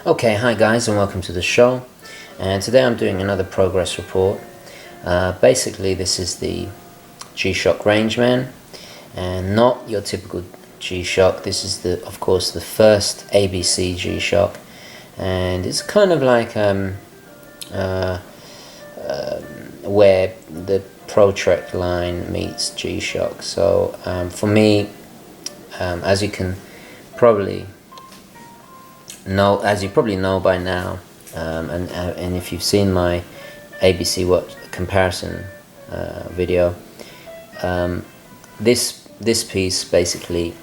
Okay, hi guys and welcome to the show, and today I'm doing another progress report. Basically this is the G-Shock Rangeman, and not your typical G-Shock. This is of course the first ABC G-Shock, and it's kind of like where the Pro Trek line meets G-Shock. So for me, as you probably know by now, and if you've seen my ABC watch comparison video, this piece basically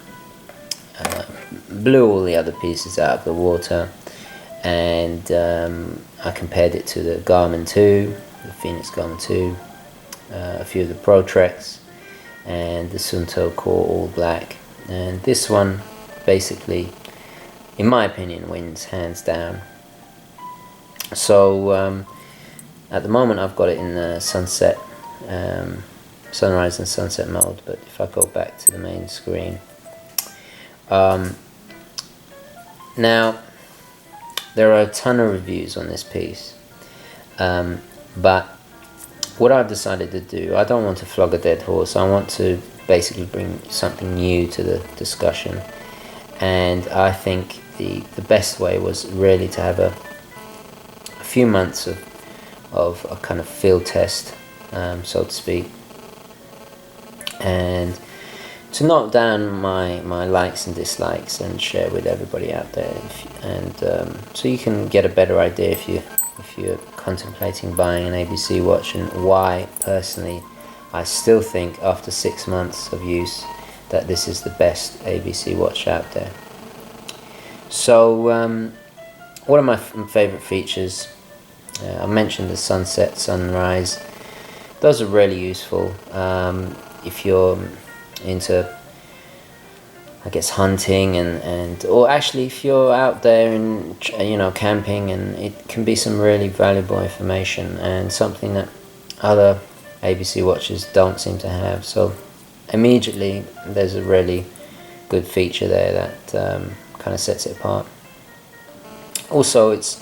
blew all the other pieces out of the water, and I compared it to the Garmin 2, the Phoenix Garmin 2, a few of the Pro Treks, and the Sunto Core All Black, and this one basically, in my opinion, wins hands down. So at the moment I've got it in the sunrise and sunset mode, but if I go back to the main screen, now there are a ton of reviews on this piece, but what I've decided to do, I don't want to flog a dead horse. I want to basically bring something new to the discussion, and I think the best way was really to have a few months of a kind of field test, so to speak, and to note down my likes and dislikes and share with everybody out there, and so you can get a better idea if you're contemplating buying an ABC watch, and why personally I still think after 6 months of use that this is the best ABC watch out there. So what are my favorite features? I mentioned the sunset, sunrise. Those are really useful if you're into, I guess, hunting or actually if you're out there and camping, and it can be some really valuable information and something that other ABC watches don't seem to have. So immediately there's a really good feature there that kind of sets it apart. Also, it's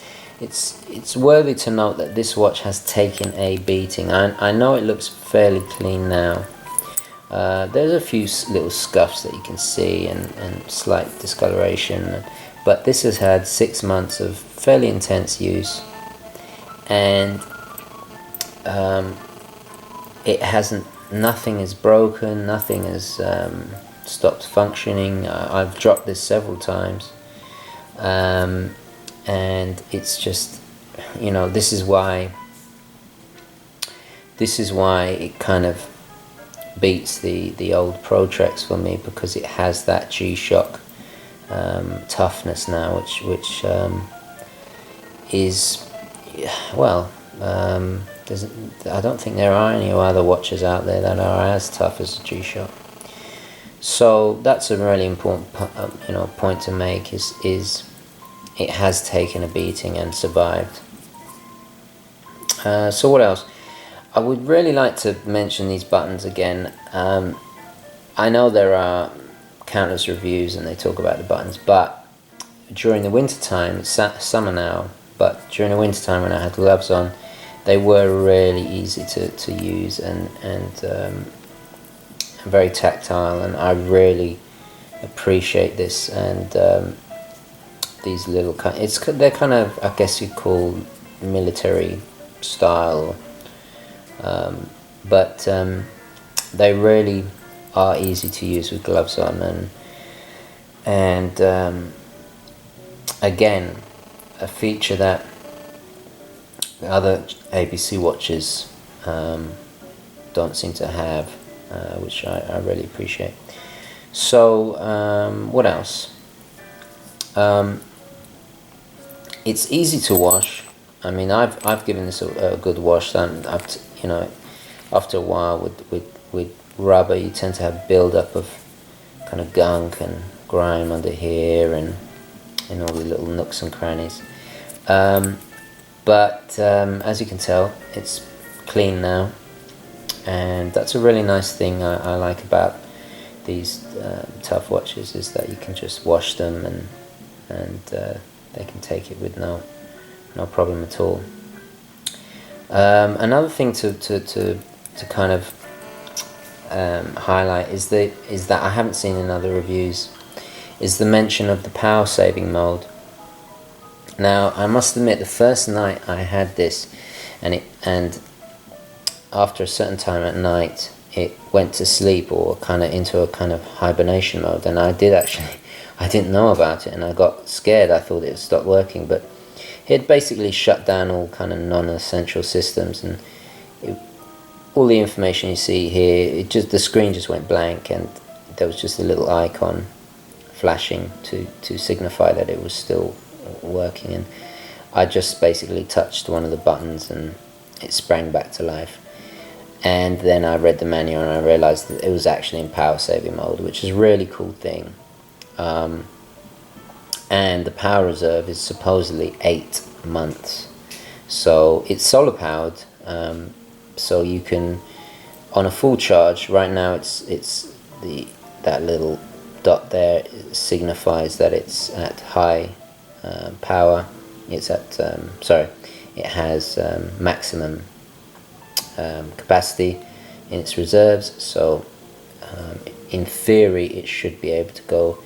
worthy to note that this watch has taken a beating. I know it looks fairly clean now. There's a few little scuffs that you can see and slight discoloration, but this has had 6 months of fairly intense use, and nothing is broken, nothing has stopped functioning. I've dropped this several times, and it's just, this is why it kind of beats the old Pro Treks for me, because it has that G-Shock toughness now, which is, well, I don't think there are any other watches out there that are as tough as a G-Shock. So that's a really important point to make, is it has taken a beating and survived. So what else? I would really like to mention these buttons again. I know there are countless reviews and they talk about the buttons, but during the winter time, it's summer now, but during the winter time when I had gloves on, they were really easy to use and very tactile, and I really appreciate this. And these little they're kind of, I guess you'd call, military style, but they really are easy to use with gloves on, and again, a feature that the other ABC watches don't seem to have, which I really appreciate. So what else? It's easy to wash. I mean, I've given this a good wash. After a while with rubber, you tend to have build-up of kind of gunk and grime under here and in all the little nooks and crannies. But as you can tell, it's clean now, and that's a really nice thing I like about these tough watches, is that you can just wash them and take it with no problem at all. Another thing to kind of highlight is that I haven't seen in other reviews is the mention of the power saving mode. Now I must admit, the first night I had this, and after a certain time at night it went to sleep, or kind of into a kind of hibernation mode, and I didn't know about it, and I got scared. I thought it would stop working, but it basically shut down all kind of non-essential systems, and all the information you see here, the screen just went blank, and there was just a little icon flashing to signify that it was still working, and I just basically touched one of the buttons and it sprang back to life. And then I read the manual and I realized that it was actually in power saving mode, which is a really cool thing. And the power reserve is supposedly 8 months, so it's solar powered, so you can, on a full charge right now, that little dot there signifies that it's at high power. It's at it has maximum capacity in its reserves, so in theory it should be able to go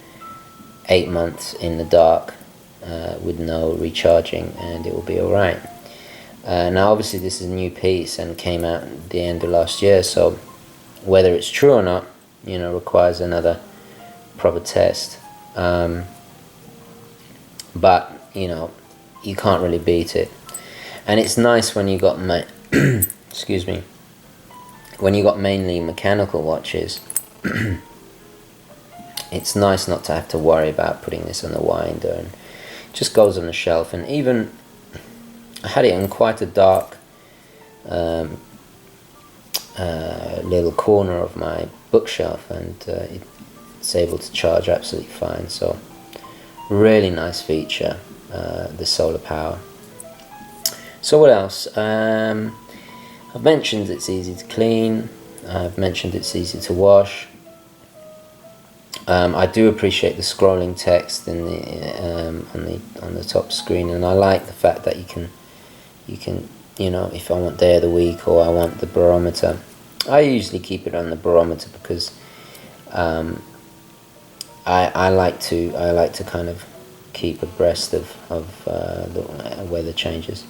8 months in the dark with no recharging, and it will be alright. Now obviously this is a new piece and came out at the end of last year, so whether it's true or not, requires another proper test. But you can't really beat it, and it's nice when you got excuse me, when you got mainly mechanical watches. It's nice not to have to worry about putting this on the winder, and it just goes on the shelf. And even I had it in quite a dark little corner of my bookshelf, and it's able to charge absolutely fine. So really nice feature, the solar power. So what else? I've mentioned it's easy to clean. I've mentioned it's easy to wash. I do appreciate the scrolling text in on the top screen, and I like the fact that you can if I want day of the week, or I want the barometer. I usually keep it on the barometer because I like to kind of keep abreast of the weather changes,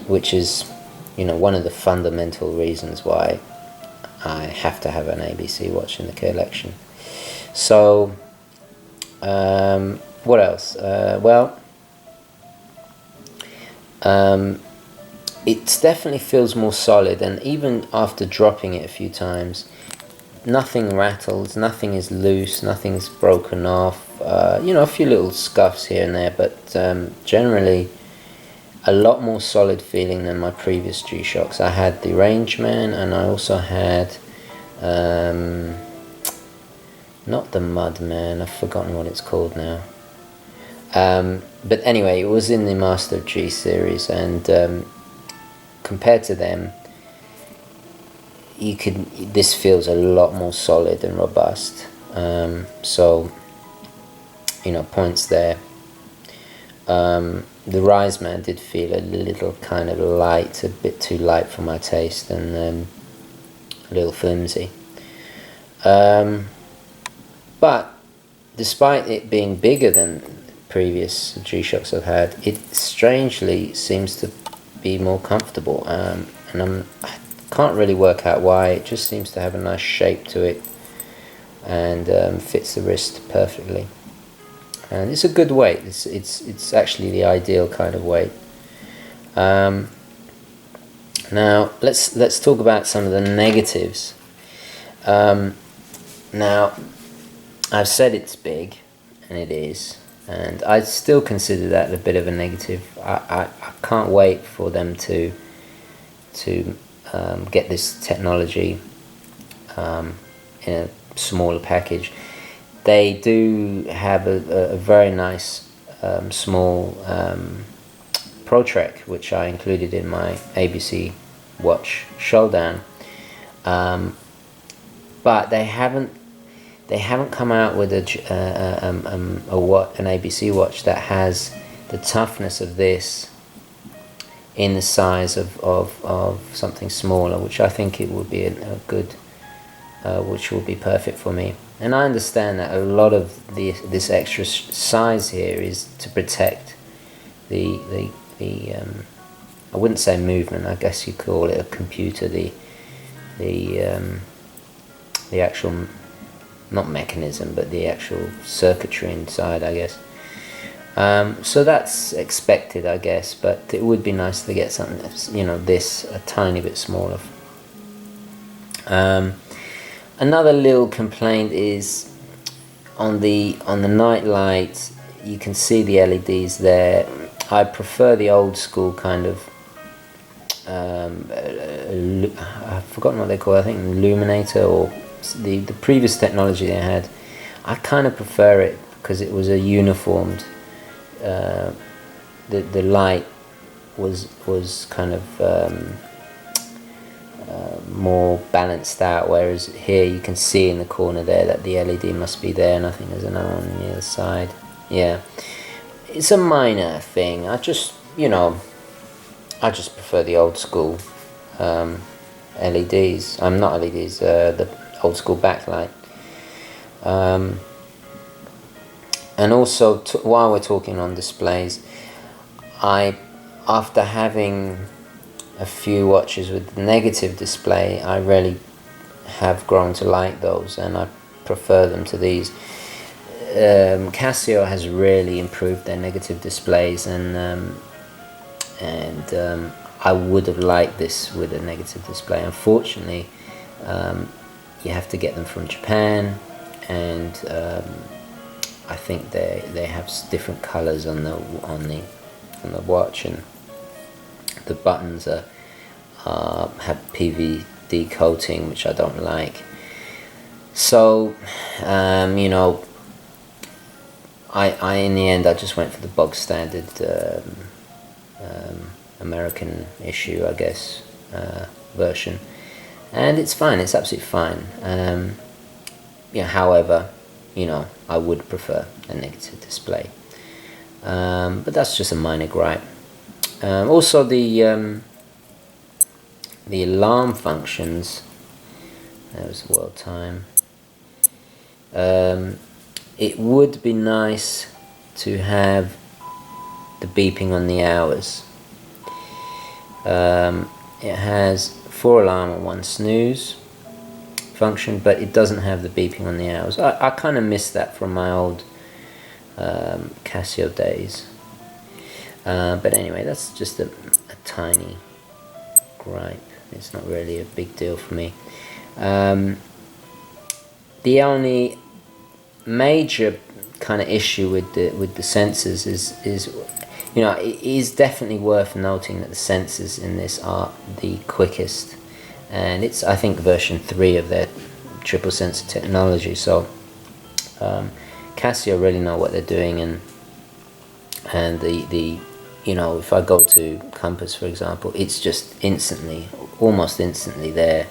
which is one of the fundamental reasons why I have to have an ABC watch in the collection. So what else? It definitely feels more solid, and even after dropping it a few times, nothing rattles, nothing is loose, nothing's broken off. A few little scuffs here and there, but generally a lot more solid feeling than my previous G-Shocks. I had the Rangeman, and I also had not the Mudman, I've forgotten what it's called now. But anyway, it was in the Master G series, and compared to them, this feels a lot more solid and robust. So points there. The Rangeman did feel a little kind of light, a bit too light for my taste, and a little flimsy. But despite it being bigger than previous G-Shocks I've had, it strangely seems to be more comfortable, and I can't really work out why. It just seems to have a nice shape to it, and fits the wrist perfectly. And it's a good weight. It's actually the ideal kind of weight. Now let's talk about some of the negatives. Now I've said it's big, and it is, and I still consider that a bit of a negative. I can't wait for them to get this technology in a smaller package. They do have a very nice small Pro-Trek, which I included in my ABC watch showdown, but they haven't they haven't come out with an ABC watch that has the toughness of this in the size of something smaller, which I think it would be a good, which will be perfect for me. And I understand that a lot of this extra size here is to protect the I wouldn't say movement, I guess you call it a computer, the actual, not mechanism, but the actual circuitry inside, I guess. So that's expected, I guess, but it would be nice to get something that's, you know, this a tiny bit smaller. Another little complaint is on the night light. You can see the LEDs there. I prefer the old school kind of I've forgotten what they call it, I think illuminator, or the previous technology they had. I kind of prefer it because it was a uniformed, the light was kind of more balanced out, whereas here you can see in the corner there that the LED must be there, and I think there's another one on the other side. Yeah, it's a minor thing. I just, you know, I just prefer the old school LEDs. I'm not LEDs, the old school backlight. And also, while we're talking on displays, after having a few watches with negative display, I really have grown to like those, and I prefer them to these. Casio has really improved their negative displays, and I would have liked this with a negative display. Unfortunately, you have to get them from Japan, and I think they have different colors on the watch, and the buttons have PVD coating, which I don't like. So you know, I in the end I just went for the bog standard American issue, I guess, version, and it's fine. It's absolutely fine. Yeah, however, you know, I would prefer a negative display, but that's just a minor gripe. Also, the alarm functions. That was world time. It would be nice to have the beeping on the hours. It has 4 alarm and 1 snooze function, but it doesn't have the beeping on the hours. I kind of miss that from my old Casio days. But anyway, that's just a tiny gripe. It's not really a big deal for me. The only major kind of issue with the sensors is, you know, it is definitely worth noting that the sensors in this are the quickest, and it's, I think, version 3 of their triple sensor technology. So Casio really know what they're doing, and the you know, if I go to Compass, for example, it's just instantly, almost instantly there,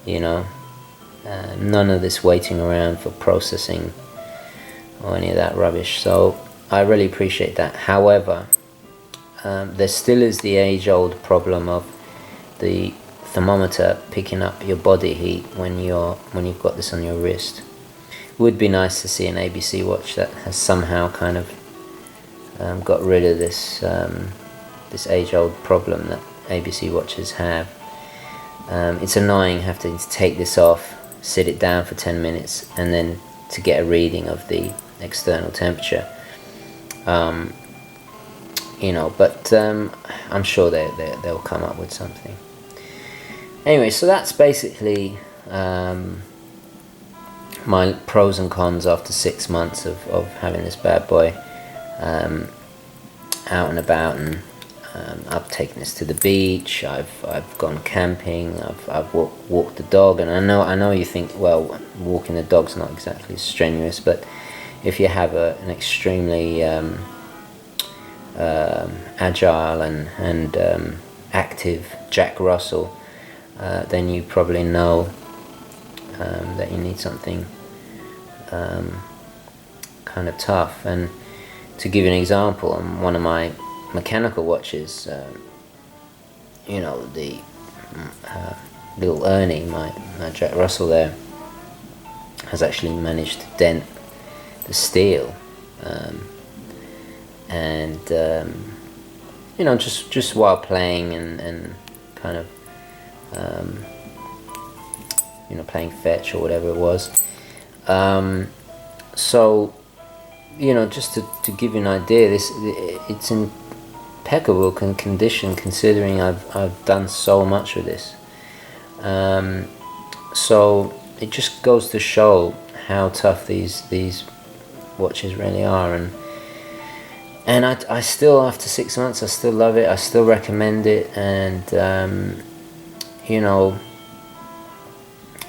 you know. None of this waiting around for processing or any of that rubbish. So I really appreciate that. However, there still is the age-old problem of the thermometer picking up your body heat when you've got this on your wrist. It would be nice to see an ABC watch that has somehow kind of got rid of this this age-old problem that ABC watches have. It's annoying having to take this off, sit it down for 10 minutes, and then to get a reading of the external temperature. You know, but I'm sure they'll come up with something. Anyway, so that's basically my pros and cons after 6 months of having this bad boy out and about, and I've taken this to the beach. I've gone camping. I've walked the dog, and I know you think, well, walking the dog's not exactly strenuous, but if you have an extremely agile and active Jack Russell, then you probably know that you need something kind of tough. And to give you an example, on one of my mechanical watches, you know, the little Ernie, my Jack Russell there, has actually managed to dent the steel, and you know, just while playing and kind of you know, playing fetch or whatever it was. So you know, just to give you an idea, it's in impeccable condition, considering I've done so much with this. So it just goes to show how tough these watches really are, and I still, after 6 months, I still love it. I still recommend it, and you know,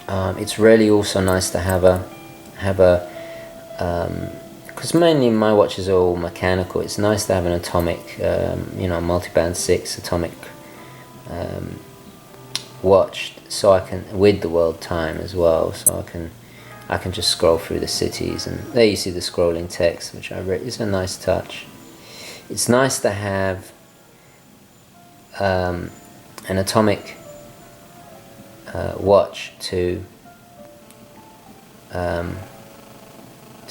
it's really also nice to have a because mainly my watches are all mechanical. It's nice to have an atomic, you know, multiband 6 atomic watch, so I can, with the world time as well, so I can just scroll through the cities, and there you see the scrolling text, which is a nice touch. It's nice to have an atomic watch to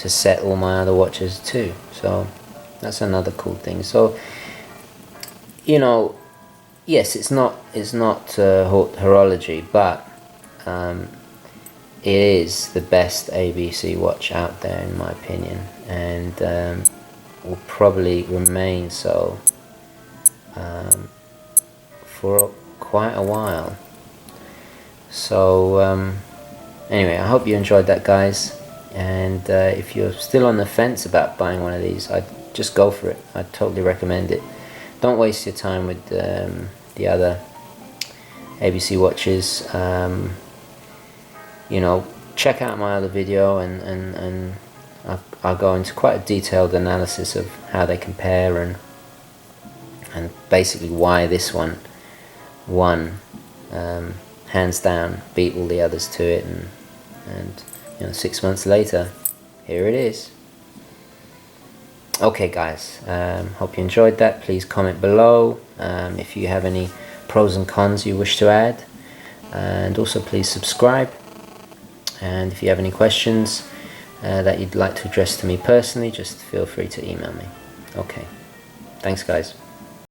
set all my other watches too, so that's another cool thing. So you know, yes, it's not horology, but it is the best ABC watch out there, in my opinion, and will probably remain so for quite a while. So anyway, I hope you enjoyed that, guys, and if you're still on the fence about buying one of these, I'd just go for it. I'd totally recommend it. Don't waste your time with the other ABC watches. You know, check out my other video, and I'll go into quite a detailed analysis of how they compare, and basically why this one won, hands down, beat all the others to it, and you know, 6 months later, here it is. Okay, guys, hope you enjoyed that. Please comment below if you have any pros and cons you wish to add, and also please subscribe. And if you have any questions that you'd like to address to me personally, just feel free to email me. Okay, thanks, guys.